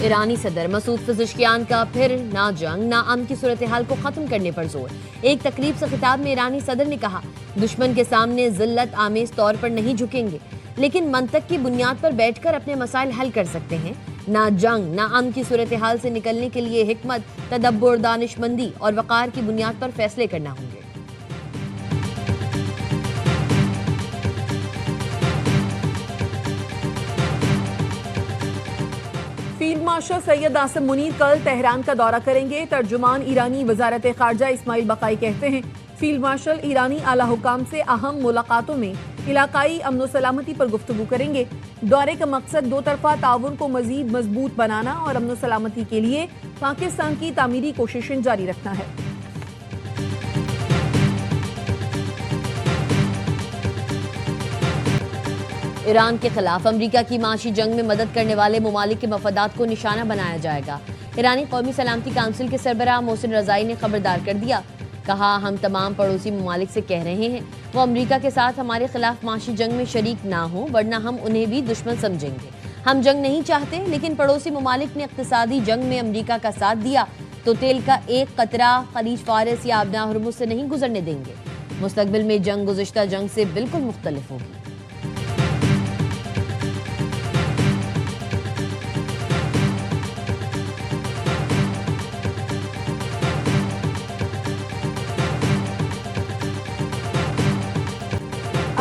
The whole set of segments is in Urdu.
ایرانی صدر مسعود پزشکیان کا پھر نہ جنگ نہ امن کی صورتحال کو ختم کرنے پر زور۔ ایک تقریب سے خطاب میں ایرانی صدر نے کہا، دشمن کے سامنے ذلت آمیز طور پر نہیں جھکیں گے، لیکن منطق کی بنیاد پر بیٹھ کر اپنے مسائل حل کر سکتے ہیں۔ نہ جنگ نہ امن کی صورتحال سے نکلنے کے لیے حکمت، تدبر، دانش مندی اور وقار کی بنیاد پر فیصلے کرنا ہوں گے۔ فیلڈ مارشل سید عاصم منیر کل تہران کا دورہ کریں گے۔ ترجمان ایرانی وزارت خارجہ اسماعیل بقائی کہتے ہیں، فیلڈ مارشل ایرانی اعلیٰ حکام سے اہم ملاقاتوں میں علاقائی امن و سلامتی پر گفتگو کریں گے۔ دورے کا مقصد دو طرفہ تعاون کو مزید مضبوط بنانا اور امن و سلامتی کے لیے پاکستان کی تعمیری کوششیں جاری رکھنا ہے۔ ایران کے خلاف امریکہ کی معاشی جنگ میں مدد کرنے والے ممالک کے مفادات کو نشانہ بنایا جائے گا۔ ایرانی قومی سلامتی کونسل کے سربراہ محسن رضائی نے خبردار کر دیا، کہا ہم تمام پڑوسی ممالک سے کہہ رہے ہیں وہ امریکہ کے ساتھ ہمارے خلاف معاشی جنگ میں شریک نہ ہوں، ورنہ ہم انہیں بھی دشمن سمجھیں گے۔ ہم جنگ نہیں چاہتے، لیکن پڑوسی ممالک نے اقتصادی جنگ میں امریکہ کا ساتھ دیا تو تیل کا ایک قطرہ خلیج فارس یا آبنہ ہرمز سے نہیں گزرنے دیں گے۔ مستقبل میں جنگ گزشتہ جنگ سے بالکل مختلف ہوگی۔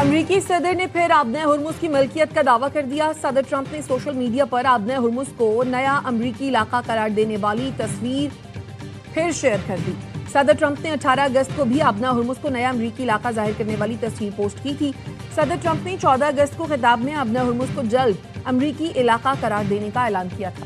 امریکی صدر نے پھر آبنہ ہرمز کی ملکیت کا دعویٰ کر دیا۔ صدر ٹرمپ نے سوشل میڈیا پر آبنہ ہرمز کو نیا امریکی علاقہ قرار دینے والی تصویر پھر شیئر کر دی۔ صدر ٹرمپ نے 18 اگست کو بھی آبنہ ہرمز کو نیا امریکی علاقہ ظاہر کرنے والی تصویر پوسٹ کی تھی۔ صدر ٹرمپ نے 14 اگست کو خطاب میں آبنہ ہرمز کو جلد امریکی علاقہ قرار دینے کا اعلان کیا تھا۔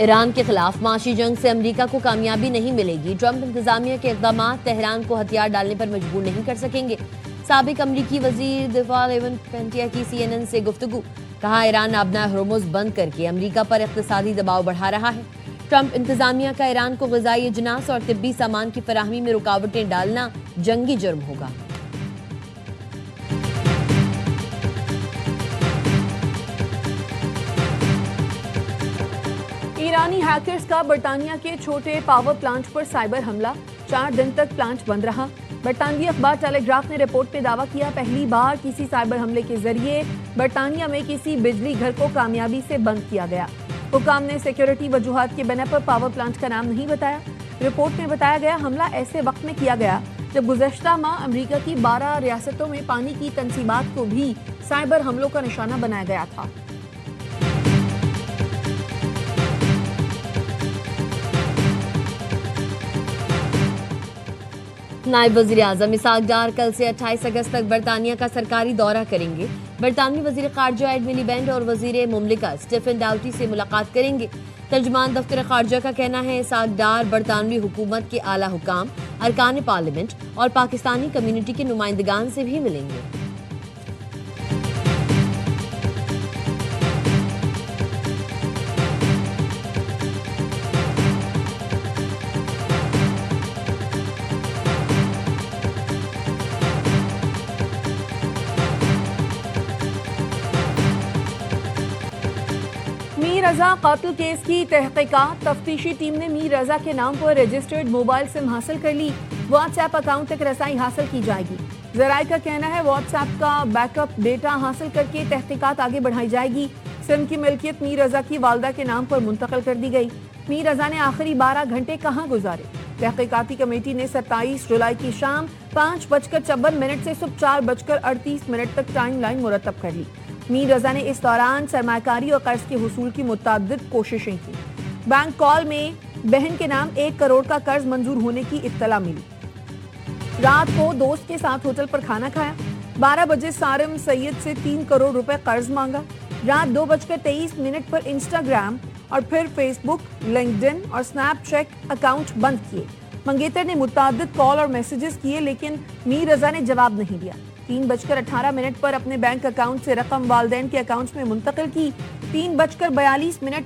ایران کے خلاف معاشی جنگ سے امریکہ کو کامیابی نہیں ملے گی۔ ٹرمپ انتظامیہ کے اقدامات تہران کو ہتھیار ڈالنے پر مجبور نہیں کر سکیں گے۔ سابق امریکی وزیر دفاع ایون پینٹیا کی CNN سے گفتگو، کہا ایران آبنہ ہرمز بند کر کے امریکہ پر اقتصادی دباؤ بڑھا رہا ہے۔ ٹرمپ انتظامیہ کا ایران کو غذائی اجناس اور طبی سامان کی فراہمی میں رکاوٹیں ڈالنا جنگی جرم ہوگا۔ ایرانی ہیکرز کا برطانیہ کے چھوٹے پاور پلانٹ پر سائبر حملہ، 4 دن تک پلانٹ بند رہا۔ برطانوی اخبار ٹیلی گراف نے رپورٹ میں دعویٰ کیا، پہلی بار کسی سائبر حملے کے ذریعے برطانیہ میں کسی بجلی گھر کو کامیابی سے بند کیا گیا۔ حکام نے سیکیورٹی وجوہات کے بنا پر پاور پلانٹ کا نام نہیں بتایا۔ رپورٹ میں بتایا گیا حملہ ایسے وقت میں کیا گیا جب گزشتہ ماہ امریکہ کی 12 ریاستوں میں پانی کی تنصیبات کو بھی سائبر حملوں کا نشانہ بنایا گیا تھا۔ نائب وزیر اعظم اسحاق ڈار کل سے 28 اگست تک برطانیہ کا سرکاری دورہ کریں گے۔ برطانوی وزیر خارجہ ایڈ ملیبینڈ اور وزیر مملکت اسٹیفن ڈاوٹی سے ملاقات کریں گے۔ ترجمان دفتر خارجہ کا کہنا ہے اسحاق ڈار برطانوی حکومت کے اعلیٰ حکام، ارکان پارلیمنٹ اور پاکستانی کمیونٹی کے نمائندگان سے بھی ملیں گے۔ میر رضا قاتل کیس کی تحقیقات، تفتیشی ٹیم نے میر رضا کے نام پر رجسٹرڈ موبائل سم حاصل کر لی۔ واٹس ایپ اکاؤنٹ تک رسائی حاصل کی جائے گی۔ ذرائع کا کہنا ہے واٹس ایپ کا بیک اپ ڈیٹا حاصل کر کے تحقیقات آگے بڑھائی جائے گی۔ سم کی ملکیت میر رضا کی والدہ کے نام پر منتقل کر دی گئی۔ میر رضا نے آخری 12 گھنٹے کہاں گزارے؟ تحقیقاتی کمیٹی نے 27 جولائی کی شام 5:54 سے صبح 4:38 تک ٹائم لائن مرتب کر لی۔ میر رضا نے اس دوران سرمایہ کاری اور قرض کے حصول کی متعدد کوششیں کی۔ بینک کال میں بہن کے نام 1 کروڑ کا قرض منظور ہونے کی اطلاع ملی۔ رات کو دوست کے ساتھ ہوٹل پر کھانا کھایا۔ 12 بجے سارم سید سے 3 کروڑ روپے قرض مانگا۔ رات 2:23 پر انسٹاگرام اور پھر فیس بک، لنکڈن اور سنیپ چیٹ اکاؤنٹ بند کیے۔ منگیتر نے متعدد کال اور میسیجز کیے لیکن میر رضا نے جواب نہیں دیا۔ 3:18 پر اپنے بینک اکاؤنٹ سے رقم والدین کے اکاؤنٹ میں منتقل کی۔ 3:42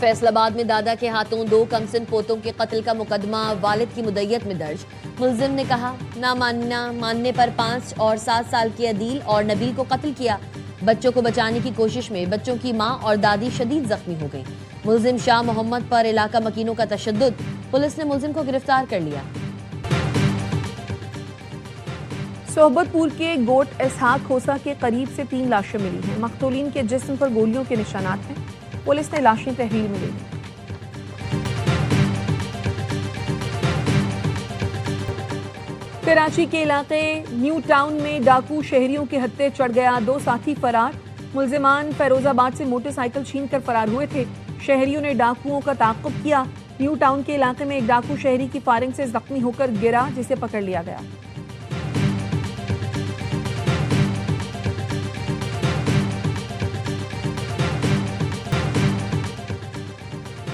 فیصل آباد میں دادا کے ہاتھوں 2 کمسن پوتوں کے قتل کا مقدمہ والد کی مدیت میں درج. ملزم نے کہا نہ ماننے پر 5 اور 7 سال کی عدیل اور نبیل کو قتل کیا. بچوں کو بچانے کی کوشش میں بچوں کی ماں اور دادی شدید زخمی ہو گئی. ملزم شاہ محمد پر علاقہ مکینوں کا تشدد. پولیس نے ملزم کو گرفتار کر لیا. صحبت پور کے گوٹ اسحاق کھوسا کے قریب سے 3 لاشیں ملی ہیں. مقتولین کے جسم پر گولیوں کے نشانات ہیں. پولیس نے لاشیں تحویل میں لے لی. کراچی کے علاقے نیو ٹاؤن میں ڈاکو شہریوں کے ہتھے چڑھ گیا. 2 ساتھی فرار. ملزمان فیروز آباد سے موٹر سائیکل چھین کر فرار ہوئے تھے. شہریوں نے ڈاکوؤں کا تعاقب کیا. نیو ٹاؤن کے علاقے میں ایک ڈاکو شہری کی فائرنگ سے زخمی ہو کر گرا جسے پکڑ لیا گیا.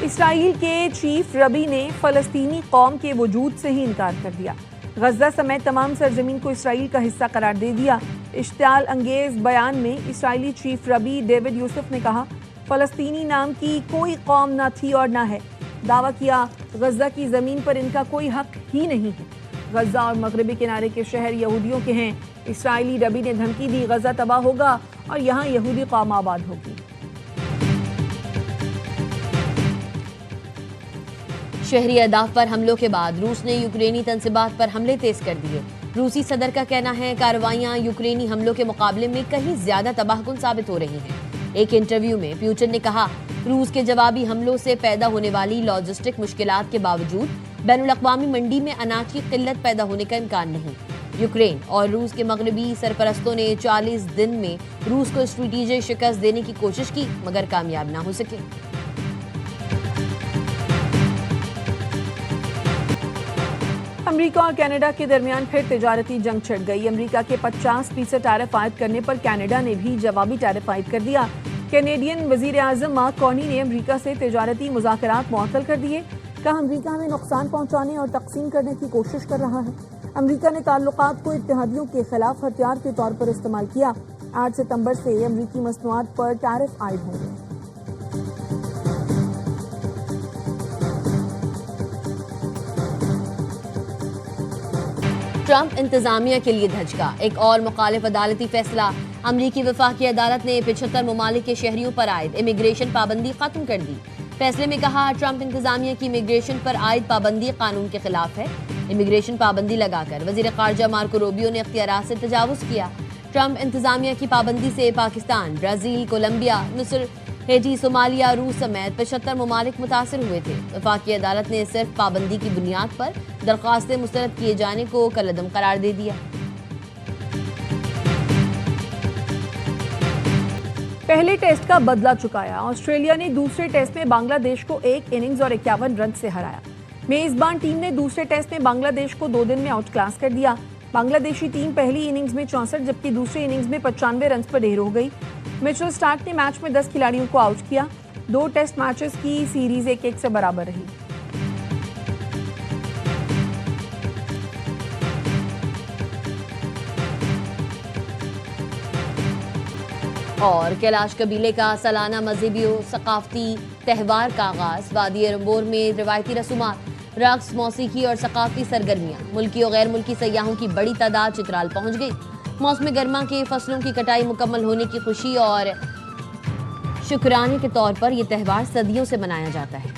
اسرائیل کے چیف ربی نے فلسطینی قوم کے وجود سے ہی انکار کر دیا. غزہ سمیت تمام سرزمین کو اسرائیل کا حصہ قرار دے دیا. اشتعال انگیز بیان میں اسرائیلی چیف ربی ڈیوڈ یوسف نے کہا فلسطینی نام کی کوئی قوم نہ تھی اور نہ ہے. دعویٰ کیا غزہ کی زمین پر ان کا کوئی حق ہی نہیں ہے. غزہ اور مغربی کنارے کے شہر یہودیوں کے ہیں. اسرائیلی ربی نے دھمکی دی غزہ تباہ ہوگا اور یہاں یہودی قوم آباد ہوگی. شہری اہداف پر حملوں کے بعد روس نے یوکرینی تنصیبات پر حملے تیز کر دیے. روسی صدر کا کہنا ہے کارروائیاں یوکرینی حملوں کے مقابلے میں کہیں زیادہ تباہ کن ثابت ہو رہی ہیں. ایک انٹرویو میں پیوٹن نے کہا روس کے جوابی حملوں سے پیدا ہونے والی لاجسٹک مشکلات کے باوجود بین الاقوامی منڈی میں اناج کی قلت پیدا ہونے کا امکان نہیں. یوکرین اور روس کے مغربی سرپرستوں نے 40 دن میں روس کو اسٹریٹجک شکست دینے کی کوشش کی مگر کامیاب نہ ہو سکے. امریکہ اور کینیڈا کے درمیان پھر تجارتی جنگ چھڑ گئی. امریکہ کے 50% ٹیرف عائد کرنے پر کینیڈا نے بھی جوابی ٹیرف عائد کر دیا. کینیڈین وزیر اعظم مارک کارنی نے امریکہ سے تجارتی مذاکرات معطل کر دیے. کہا امریکہ ہمیں نقصان پہنچانے اور تقسیم کرنے کی کوشش کر رہا ہے. امریکہ نے تعلقات کو اتحادیوں کے خلاف ہتھیار کے طور پر استعمال کیا. 8 ستمبر سے امریکی مصنوعات پر ٹیرف عائد ہوں گے. ٹرمپ انتظامیہ کے لیے دھچکا. ایک اور مخالف عدالتی فیصلہ. امریکی وفاقی عدالت نے 75 ممالک کے شہریوں پر عائد امیگریشن پابندی ختم کر دی. فیصلے میں کہا ٹرمپ انتظامیہ کی امیگریشن پر عائد پابندی قانون کے خلاف ہے. امیگریشن پابندی لگا کر وزیر خارجہ مارکو روبیو نے اختیارات سے تجاوز کیا. ٹرمپ انتظامیہ کی پابندی سے پاکستان، برازیل، کولمبیا، مصر، ہیٹی، صومالیہ، روس سمیت 75 ممالک متاثر ہوئے تھے. وفاقی عدالت نے صرف پابندی کی بنیاد پر درخواستیں مسترد کیے جانے کو کالعدم قرار دے دیا. پہلے ٹیسٹ کا بدلہ چکایا. آسٹریلیا نے دوسرے ٹیسٹ میں بنگلہ دیش کو 1 اننگز اور 51 رن سے ہرایا. میزبان ٹیم نے دوسرے ٹیسٹ میں بنگلہ دیش کو 2 دن میں آؤٹ کلاس کر دیا. بنگلہ دیشی ٹیم پہلی اننگز میں 64 جبکہ دوسری اننگز میں 95 رنز پر ڈھیر ہو گئی. مچل سٹارک نے میچ میں 10 کھلاڑیوں کو آؤٹ کیا. 2 ٹیسٹ میچز کی سیریز 1-1 سے برابر رہی. اور کیلاش قبیلے کا سالانہ مذہبی و ثقافتی تہوار کا آغاز. وادی رمبور میں روایتی رسومات، رقص، موسیقی اور ثقافتی سرگرمیاں. ملکی اور غیر ملکی سیاحوں کی بڑی تعداد چترال پہنچ گئی. موسم گرما کے فصلوں کی کٹائی مکمل ہونے کی خوشی اور شکرانے کے طور پر یہ تہوار صدیوں سے منایا جاتا ہے.